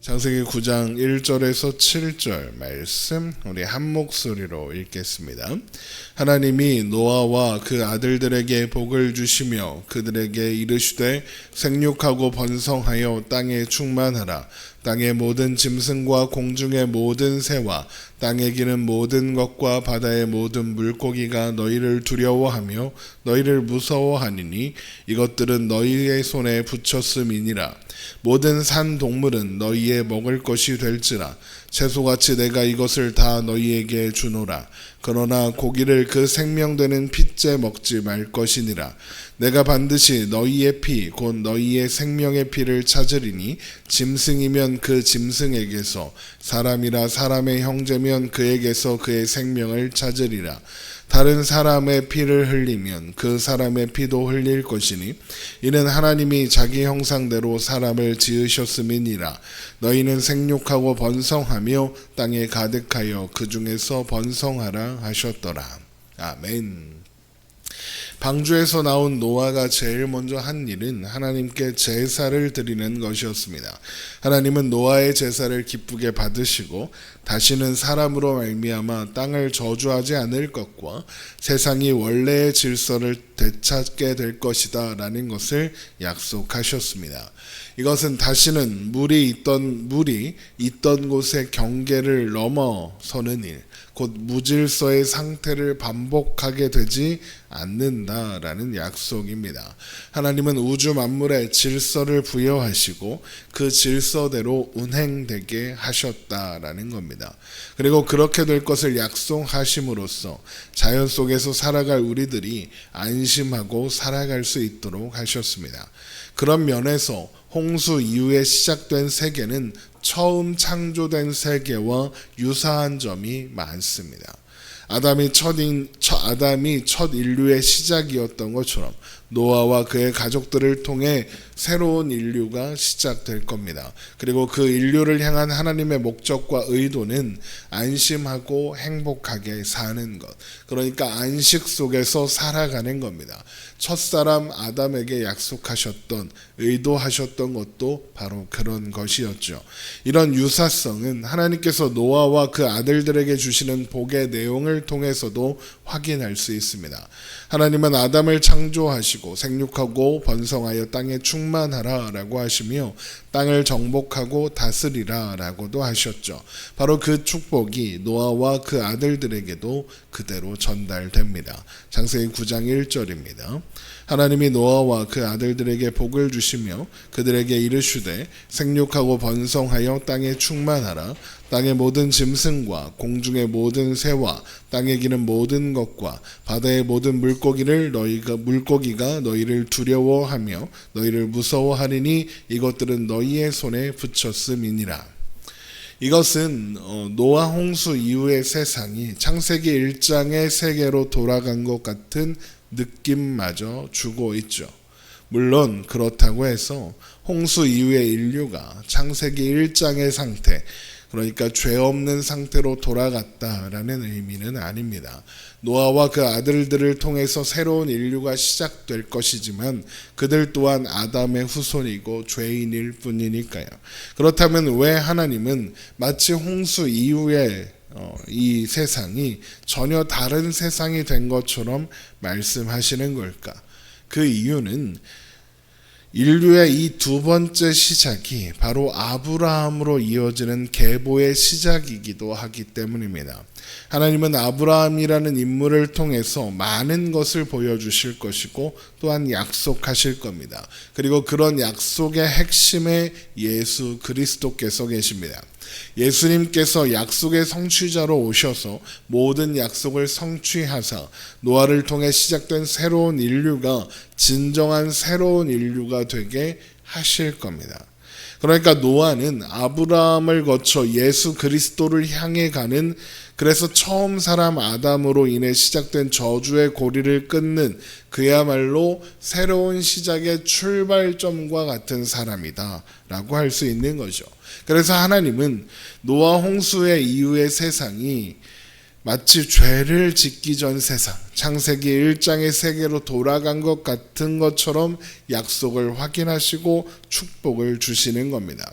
창세기 9장 1절에서 7절 말씀 우리 한 목소리로 읽겠습니다. 하나님이 노아와 그 아들들에게 복을 주시며 그들에게 이르시되 생육하고 번성하여 땅에 충만하라. 땅의 모든 짐승과 공중의 모든 새와 땅에 기는 모든 것과 바다의 모든 물고기가 너희를 두려워하며 너희를 무서워하니니 이것들은 너희의 손에 붙였음이니라. 모든 산 동물은 너희의 먹을 것이 될지라. 채소같이 내가 이것을 다 너희에게 주노라. 그러나 고기를 그 생명되는 핏째 먹지 말 것이니라. 내가 반드시 너희의 피 곧 너희의 생명의 피를 찾으리니 짐승이면 그 짐승에게서 사람이라 사람의 형제면 그에게서 그의 생명을 찾으리라. 다른 사람의 피를 흘리면 그 사람의 피도 흘릴 것이니 이는 하나님이 자기 형상대로 사람을 지으셨음이니라. 너희는 생육하고 번성하며 땅에 가득하여 그 중에서 번성하라 하셨더라. 아멘. 방주에서 나온 노아가 제일 먼저 한 일은 하나님께 제사를 드리는 것이었습니다. 하나님은 노아의 제사를 기쁘게 받으시고 다시는 사람으로 말미암아 땅을 저주하지 않을 것과 세상이 원래의 질서를 되찾게 될 것이다 라는 것을 약속하셨습니다. 이것은 다시는 물이 있던 곳의 경계를 넘어서는 일, 곧 무질서의 상태를 반복하게 되지 않는다라는 약속입니다. 하나님은 우주 만물에 질서를 부여하시고 그 질서대로 운행되게 하셨다라는 겁니다. 그리고 그렇게 될 것을 약속하심으로써 자연 속에서 살아갈 우리들이 안심하고 살아갈 수 있도록 하셨습니다. 그런 면에서 홍수 이후에 시작된 세계는 처음 창조된 세계와 유사한 점이 많습니다. 아담이 첫 인류의 시작이었던 것처럼 노아와 그의 가족들을 통해 새로운 인류가 시작될 겁니다. 그리고 그 인류를 향한 하나님의 목적과 의도는 안심하고 행복하게 사는 것. 그러니까 안식 속에서 살아가는 겁니다. 첫사람 아담에게 약속하셨던, 의도하셨던 것도 바로 그런 것이었죠. 이런 유사성은 하나님께서 노아와 그 아들들에게 주시는 복의 내용을 통해서도 확인할 수 있습니다. 하나님은 아담을 창조하시고 생육하고 번성하여 땅에 충만하라 라고 하시며 땅을 정복하고 다스리라 라고도 하셨죠. 바로 그 축복이 노아와 그 아들들에게도 그대로 전달됩니다. 창세기 9장 1절입니다. 하나님이 노아와 그 아들들에게 복을 주시며 그들에게 이르시되 생육하고 번성하여 땅에 충만하라. 땅의 모든 짐승과 공중의 모든 새와 땅에 기는 모든 것과 바다의 모든 물고기가 너희를 두려워하며 너희를 무서워하리니 이것들은 너희의 손에 붙였음이니라. 이것은 노아 홍수 이후의 세상이 창세기 1장의 세계로 돌아간 것 같은 느낌마저 주고 있죠. 물론 그렇다고 해서 홍수 이후의 인류가 창세기 1장의 상태, 그러니까 죄 없는 상태로 돌아갔다라는 의미는 아닙니다. 노아와 그 아들들을 통해서 새로운 인류가 시작될 것이지만 그들 또한 아담의 후손이고 죄인일 뿐이니까요. 그렇다면 왜 하나님은 마치 홍수 이후에 이 세상이 전혀 다른 세상이 된 것처럼 말씀하시는 걸까? 그 이유는 인류의 이 두 번째 시작이 바로 아브라함으로 이어지는 계보의 시작이기도 하기 때문입니다. 하나님은 아브라함이라는 인물을 통해서 많은 것을 보여주실 것이고 또한 약속하실 겁니다. 그리고 그런 약속의 핵심에 예수 그리스도께서 계십니다. 예수님께서 약속의 성취자로 오셔서 모든 약속을 성취하사 노아를 통해 시작된 새로운 인류가 진정한 새로운 인류가 되게 하실 겁니다. 그러니까 노아는 아브라함을 거쳐 예수 그리스도를 향해 가는, 그래서 처음 사람 아담으로 인해 시작된 저주의 고리를 끊는 그야말로 새로운 시작의 출발점과 같은 사람이다 라고 할 수 있는 거죠. 그래서 하나님은 노아 홍수의 이후의 세상이 마치 죄를 짓기 전 세상, 창세기 1장의 세계로 돌아간 것 같은 것처럼 약속을 확인하시고 축복을 주시는 겁니다.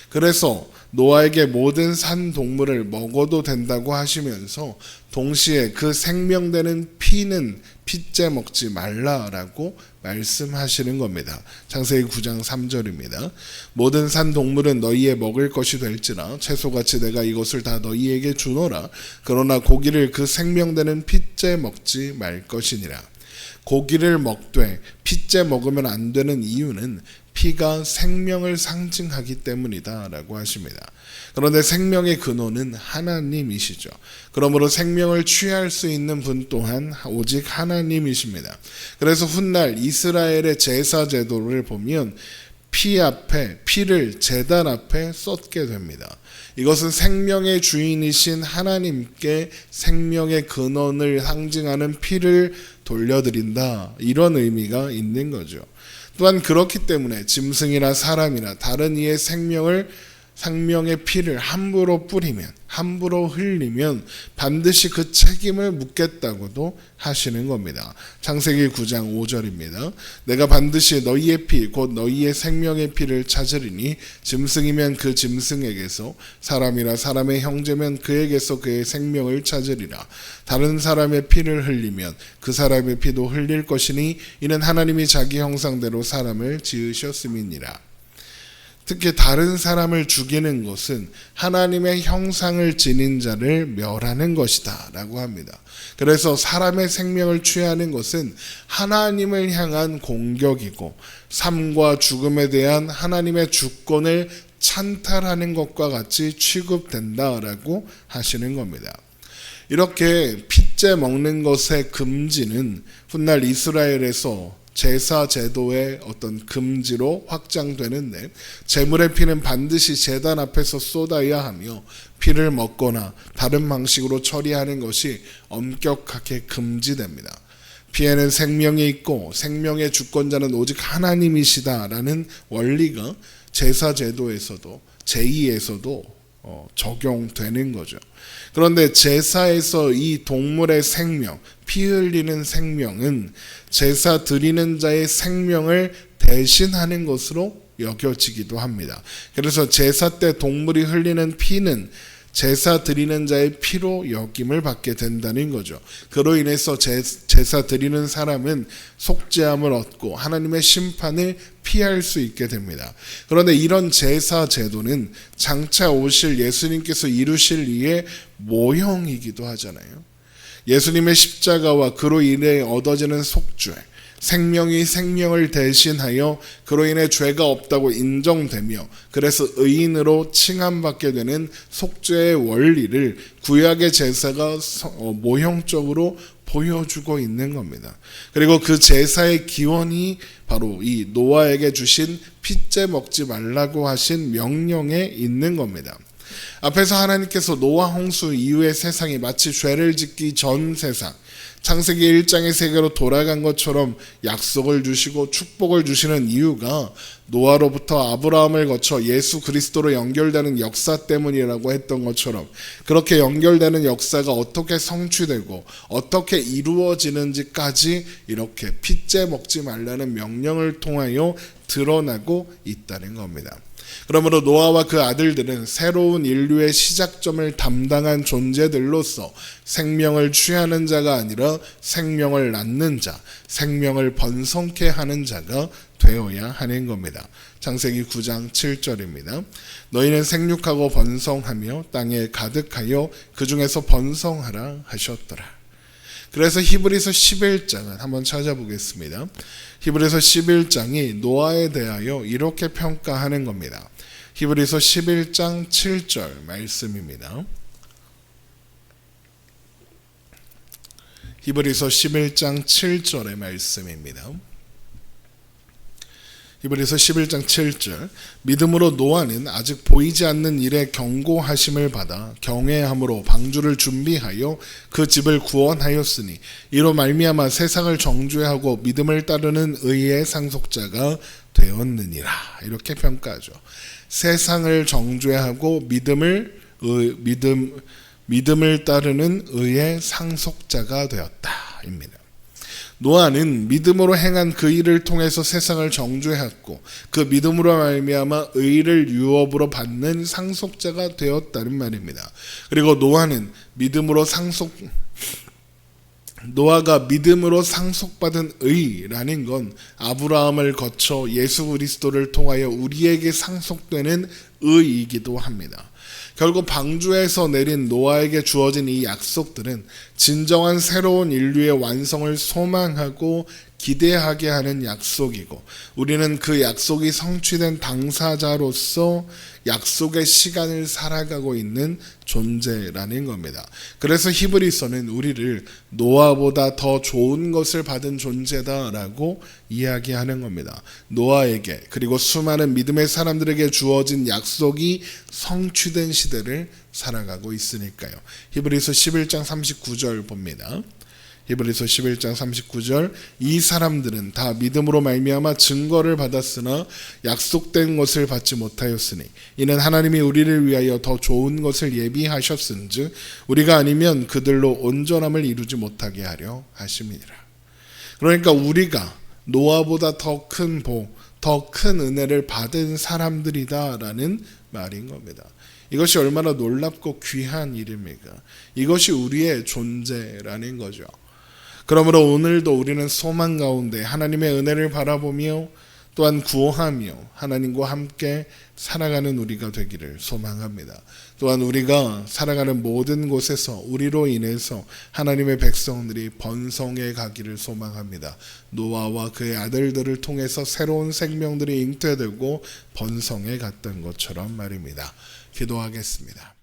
그래서 노아에게 모든 산 동물을 먹어도 된다고 하시면서 동시에 그 생명되는 피는 핏째 먹지 말라라고 말씀하시는 겁니다. 창세기 9장 3절입니다. 모든 산 동물은 너희의 먹을 것이 될지라 채소같이 내가 이것을 다 너희에게 주노라. 그러나 고기를 그 생명되는 핏째 먹지 말 것이니라. 고기를 먹되 핏째 먹으면 안 되는 이유는 피가 생명을 상징하기 때문이다 라고 하십니다. 그런데 생명의 근원은 하나님이시죠. 그러므로 생명을 취할 수 있는 분 또한 오직 하나님이십니다. 그래서 훗날 이스라엘의 제사 제도를 보면 피를 제단 앞에 쏟게 됩니다. 이것은 생명의 주인이신 하나님께 생명의 근원을 상징하는 피를 돌려드린다, 이런 의미가 있는 거죠. 또한 그렇기 때문에 짐승이나 사람이나 다른 이의 생명의 피를 함부로 뿌리면, 함부로 흘리면 반드시 그 책임을 묻겠다고도 하시는 겁니다. 창세기 9장 5절입니다. 내가 반드시 너희의 피, 곧 너희의 생명의 피를 찾으리니 짐승이면 그 짐승에게서, 사람이라 사람의 형제면 그에게서 그의 생명을 찾으리라. 다른 사람의 피를 흘리면 그 사람의 피도 흘릴 것이니 이는 하나님이 자기 형상대로 사람을 지으셨음이니라. 특히 다른 사람을 죽이는 것은 하나님의 형상을 지닌 자를 멸하는 것이다 라고 합니다. 그래서 사람의 생명을 취하는 것은 하나님을 향한 공격이고 삶과 죽음에 대한 하나님의 주권을 찬탈하는 것과 같이 취급된다라고 하시는 겁니다. 이렇게 핏째 먹는 것의 금지는 훗날 이스라엘에서 제사 제도의 어떤 금지로 확장되는데, 제물의 피는 반드시 제단 앞에서 쏟아야 하며 피를 먹거나 다른 방식으로 처리하는 것이 엄격하게 금지됩니다. 피에는 생명이 있고 생명의 주권자는 오직 하나님이시다라는 원리가 제사 제도에서도 제2에서도 적용되는 거죠. 그런데 제사에서 이 동물의 생명, 피 흘리는 생명은 제사 드리는 자의 생명을 대신하는 것으로 여겨지기도 합니다. 그래서 제사 때 동물이 흘리는 피는 제사 드리는 자의 피로 여김을 받게 된다는 거죠. 그로 인해서 제사 드리는 사람은 속죄함을 얻고 하나님의 심판을 피할 수 있게 됩니다. 그런데 이런 제사 제도는 장차 오실 예수님께서 이루실 이의 모형이기도 하잖아요. 예수님의 십자가와 그로 인해 얻어지는 속죄, 생명이 생명을 대신하여 그로 인해 죄가 없다고 인정되며 그래서 의인으로 칭함받게 되는 속죄의 원리를 구약의 제사가 모형적으로 보여주고 있는 겁니다. 그리고 그 제사의 기원이 바로 이 노아에게 주신 핏째 먹지 말라고 하신 명령에 있는 겁니다. 앞에서 하나님께서 노아 홍수 이후의 세상이 마치 죄를 짓기 전 세상, 창세기 1장의 세계로 돌아간 것처럼 약속을 주시고 축복을 주시는 이유가 노아로부터 아브라함을 거쳐 예수 그리스도로 연결되는 역사 때문이라고 했던 것처럼, 그렇게 연결되는 역사가 어떻게 성취되고 어떻게 이루어지는지까지 이렇게 핏째 먹지 말라는 명령을 통하여 드러나고 있다는 겁니다. 그러므로 노아와 그 아들들은 새로운 인류의 시작점을 담당한 존재들로서 생명을 취하는 자가 아니라 생명을 낳는 자, 생명을 번성케 하는 자가 되어야 하는 겁니다. 창세기 9장 7절입니다. 너희는 생육하고 번성하며 땅에 가득하여 그 중에서 번성하라 하셨더라. 그래서 히브리서 11장은 한번 찾아보겠습니다. 히브리서 11장이 노아에 대하여 이렇게 평가하는 겁니다. 히브리서 11장 7절 말씀입니다. 히브리서 11장 7절의 말씀입니다. 히브리서 11장 7절, 믿음으로 노아는 아직 보이지 않는 일에 경고하심을 받아 경외함으로 방주를 준비하여 그 집을 구원하였으니 이로 말미암아 세상을 정죄하고 믿음을 따르는 의의 상속자가 되었느니라. 이렇게 평가하죠. 세상을 정죄하고 믿음을 따르는 의의 상속자가 되었다입니다. 노아는 믿음으로 행한 그 일을 통해서 세상을 정죄했고 그 믿음으로 말미암아 의를 유업으로 받는 상속자가 되었다는 말입니다. 그리고 노아가 믿음으로 상속받은 의라는 건 아브라함을 거쳐 예수 그리스도를 통하여 우리에게 상속되는 의이기도 합니다. 결국 방주에서 내린 노아에게 주어진 이 약속들은 진정한 새로운 인류의 완성을 소망하고 기대하게 하는 약속이고 우리는 그 약속이 성취된 당사자로서 약속의 시간을 살아가고 있는 존재라는 겁니다. 그래서 히브리서는 우리를 노아보다 더 좋은 것을 받은 존재다라고 이야기하는 겁니다. 노아에게 그리고 수많은 믿음의 사람들에게 주어진 약속이 성취된 시대를 살아가고 있으니까요. 히브리서 11장 39절 봅니다. 히브리서 11장 39절 이 사람들은 다 믿음으로 말미암아 증거를 받았으나 약속된 것을 받지 못하였으니 이는 하나님이 우리를 위하여 더 좋은 것을 예비하셨은즉 우리가 아니면 그들로 온전함을 이루지 못하게 하려 하심이니라. 그러니까 우리가 노아보다 더 큰 복, 더 큰 은혜를 받은 사람들이다라는 말인 겁니다. 이것이 얼마나 놀랍고 귀한 일입니까? 이것이 우리의 존재라는 거죠. 그러므로 오늘도 우리는 소망 가운데 하나님의 은혜를 바라보며 또한 구하며 하나님과 함께 살아가는 우리가 되기를 소망합니다. 또한 우리가 살아가는 모든 곳에서 우리로 인해서 하나님의 백성들이 번성해 가기를 소망합니다. 노아와 그의 아들들을 통해서 새로운 생명들이 잉태되고 번성해 갔던 것처럼 말입니다. 기도하겠습니다.